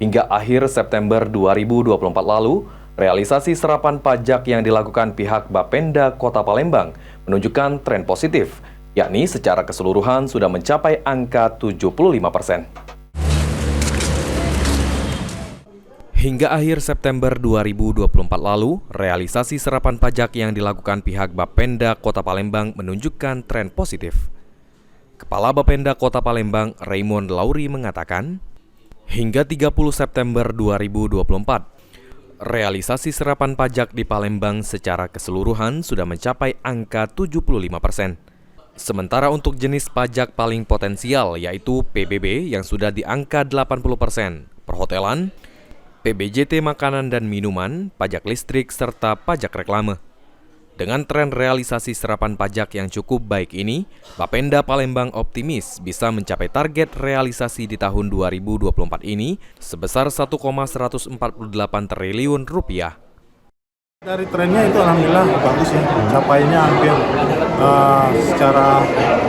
Hingga akhir September 2024 lalu, realisasi serapan pajak yang dilakukan pihak Bapenda Kota Palembang menunjukkan tren positif, yakni secara keseluruhan sudah mencapai angka 75%. Hingga akhir September 2024 lalu, realisasi serapan pajak yang dilakukan pihak Bapenda Kota Palembang menunjukkan tren positif. Kepala Bapenda Kota Palembang, Raymond Lauri mengatakan, hingga 30 September 2024, realisasi serapan pajak di Palembang secara keseluruhan sudah mencapai angka 75%. Sementara untuk jenis pajak paling potensial yaitu PBB yang sudah di angka 80%, perhotelan, PBJT makanan dan minuman, pajak listrik, serta pajak reklame. Dengan tren realisasi serapan pajak yang cukup baik ini, Bapenda Palembang optimis bisa mencapai target realisasi di tahun 2024 ini sebesar 1,148 triliun rupiah. Dari trennya itu alhamdulillah bagus ya, capainya hampir secara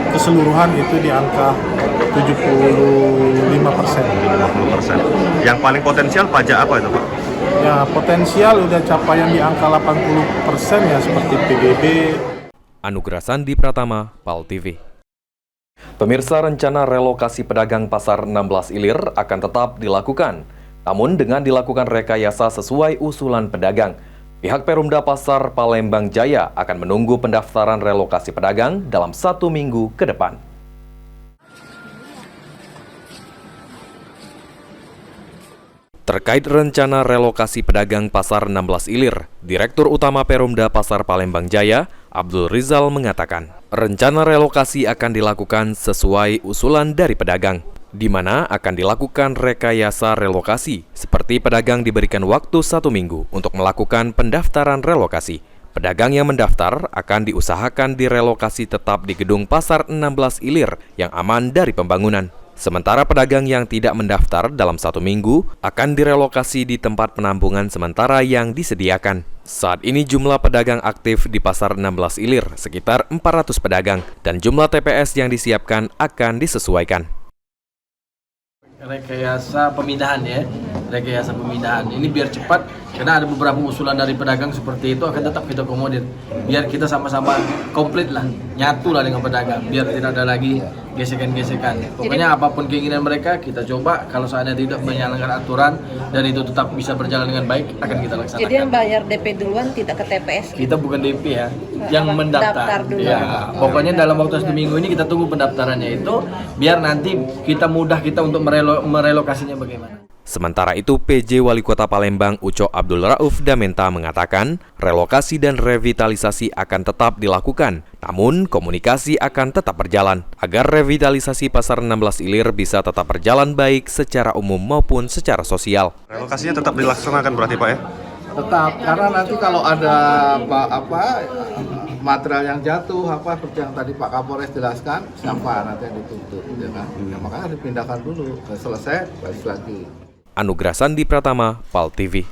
keseluruhan itu di angka 75%. Yang paling potensial pajak apa itu, Pak? Ya, potensial udah capaian di angka 80% ya, seperti PBB. Anugrah Sandi Pratama, PAL TV. Pemirsa, rencana relokasi pedagang Pasar 16 Ilir akan tetap dilakukan, namun dengan dilakukan rekayasa sesuai usulan pedagang. Pihak Perumda Pasar Palembang Jaya akan menunggu pendaftaran relokasi pedagang dalam 1 minggu ke depan. Terkait rencana relokasi pedagang Pasar 16 Ilir, Direktur Utama Perumda Pasar Palembang Jaya, Abdul Rizal mengatakan, rencana relokasi akan dilakukan sesuai usulan dari pedagang, di mana akan dilakukan rekayasa relokasi, seperti pedagang diberikan waktu 1 minggu untuk melakukan pendaftaran relokasi. Pedagang yang mendaftar akan diusahakan direlokasi tetap di gedung Pasar 16 Ilir yang aman dari pembangunan. Sementara pedagang yang tidak mendaftar dalam 1 minggu akan direlokasi di tempat penampungan sementara yang disediakan. Saat ini jumlah pedagang aktif di Pasar 16 Ilir sekitar 400 pedagang dan jumlah TPS yang disiapkan akan disesuaikan. Rekayasa pemindahan ya, rekayasa pemindahan ini biar cepat karena ada beberapa usulan dari pedagang seperti itu akan tetap kita akomodir biar kita sama-sama komplit lah, nyatu lah dengan pedagang biar tidak ada lagi gesekan-gesekan. Pokoknya apapun keinginan mereka kita coba, kalau seandainya tidak menyalahkan aturan dan itu tetap bisa berjalan dengan baik akan kita laksanakan. Jadi yang bayar DP duluan tidak ke TPS? Kita bukan DP ya, yang mendaftar. Ya, pokoknya dalam waktu 1 minggu ini kita tunggu pendaftarannya itu biar nanti kita mudah kita untuk merelokasinya bagaimana. Sementara itu, PJ Wali Kota Palembang Uco Abdul Rauf Damenta mengatakan relokasi dan revitalisasi akan tetap dilakukan, namun komunikasi akan tetap berjalan agar revitalisasi Pasar 16 Ilir bisa tetap berjalan baik secara umum maupun secara sosial. Relokasinya tetap dilaksanakan berarti, Pak ya? Tetap, karena nanti kalau ada material yang jatuh, seperti yang tadi Pak Kapolres jelaskan, siapa nanti yang ditutup, ya kan? Ya, makanya harus dipindahkan dulu, selesai balik lagi. Anugrah Sandi Pratama, PAL TV.